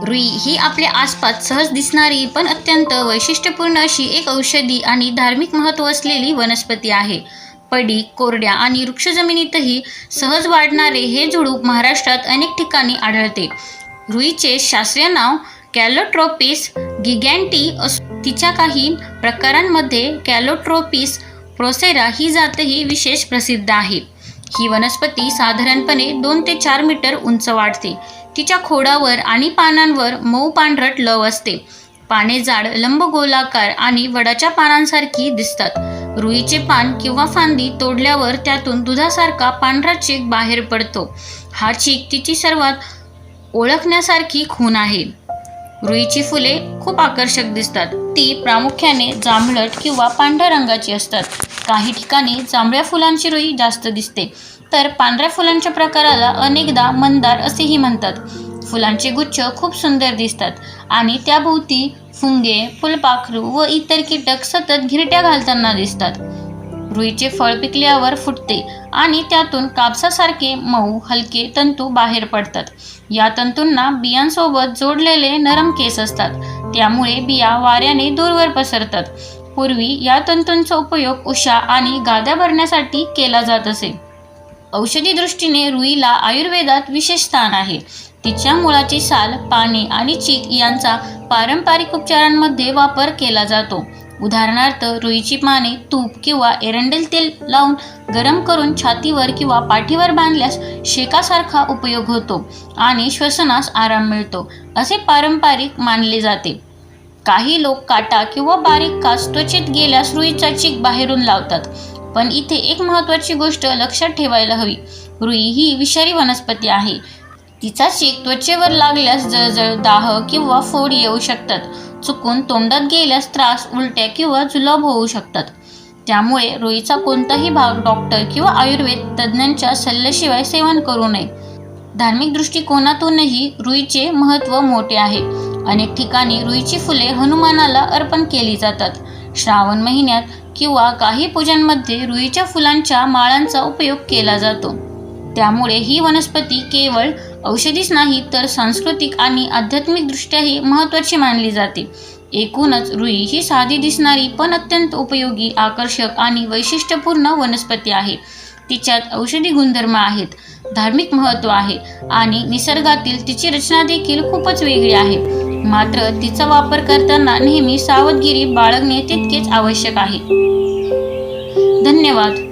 रुई ही आपल्या आसपास सहज दिसणारी पण अत्यंत वैशिष्ट्यपूर्ण अशी एक औषधी आणि धार्मिक महत्त्व असलेली वनस्पती आहे. पडीक, कोरड्या आणि वृक्ष जमिनीतही सहज वाढणारे हे झुडूप महाराष्ट्रात अनेक ठिकाणी आढळते. रुईचे शास्त्रीय नाव कॅलोट्रोपिस गिगॅन्टी असून तिच्या काही प्रकारांमध्ये कॅलोट्रोपिस प्रोसेरा ही जातही विशेष प्रसिद्ध आहे. ही वनस्पती साधारणपणे 2 ते 4 मीटर उंच वाढते. तिच्या खोडावर आणि पानांवर मऊ पांढरट लव असते. पाने जाड, लंबगोलाकार आणि वडाच्या पानांसारखी दिसतात. रुईचे पान किंवा फांदी तोडल्यावर त्यातून दुधासारखा पांढरा चीक बाहेर पडतो. हा चीक तिची सर्वात ओळखण्यासारखी खूण आहे. रुईची फुले खूप आकर्षक दिसतात. ती प्रामुख्याने जांभळट किंवा पांढऱ्या रंगाची असतात. काही ठिकाणी जांभळ्या फुलांची रुई जास्त दिसते, तर पांढऱ्या फुलांच्या प्रकाराला अनेकदा मंदार असेही म्हणतात. फुलांचे गुच्छ खूप सुंदर दिसतात आणि त्याभोवती फुंगे, फुलपाखरू व इतर कीटक सतत घिरट्या घालताना दिसतात. रुईचे फळ पिकल्यावर फुटते आणि त्यातून कापसासारखे मऊ हलके तंतू बाहेर पडतात. या तंतूंना बियांसोबत जोडलेले नरम केस असतात, त्यामुळे बिया वाऱ्याने दूरवर पसरतात. पूर्वी या तंतूंचा उपयोग उशा आणि गाद्या भरण्यासाठी केला जात असे. औषधी दृष्टीने रुईला आयुर्वेदात विशेष स्थान आहे. तिच्या मुळाची साल, पाने आणि चीक यांचा पारंपरिक उपचारांमध्ये वापर केला जातो. उदाहरणार्थ, रुईची पाने तूप किंवा एरंडेल तेल लावून गरम करून छातीवर किंवा पाठीवर बांधल्यास शेकासारखा उपयोग होतो आणि श्वसनास आराम मिळतो, असे पारंपरिक मानले जाते. काही लोक काटा किंवा बारीक कास त्वचेत गेल्यास रुईचा चीक बाहेरून लावतात. पण इथे एक महत्त्वाची गोष्ट लक्षात ठेवायला हवी. रुई ही विषारी वनस्पती आहे. तिचा चीक त्वचेवर लागल्यास जळजळ, दाह किंवा फोड येऊ शकतात. चुकून तोंडात गेल्यास त्रास, उलट्या किंवा जुलाब होऊ शकतात. त्यामुळे रुईचा कोणताही भाग डॉक्टर किंवा आयुर्वेद तज्ज्ञांच्या सल्ल्याशिवाय सेवन करू नये. धार्मिक दृष्टिकोनातूनही रुईचे महत्त्व मोठे आहे. अनेक ठिकाणी रुईची फुले हनुमानाला अर्पण केली जातात. श्रावण महिन्यात किंवा काही पूजांमध्ये रुईच्या फुलांच्या माळांचा उपयोग केला जातो. त्यामुळे ही वनस्पती केवळ औषधीच नाही, तर सांस्कृतिक आणि आध्यात्मिक दृष्ट्याही महत्त्वाची मानली जाते. एकूणच रुई ही साधी दिसणारी पण अत्यंत उपयोगी, आकर्षक आणि वैशिष्ट्यपूर्ण वनस्पती आहे. तिच्यात औषधी गुणधर्म आहेत, धार्मिक महत्त्व आहे आणि निसर्गातील तिची रचना देखील खूपच वेगळी आहे. मात्र तिचा वापर करताना नेहमी सावधगिरी बाळगणे तितकेच आवश्यक आहे. धन्यवाद.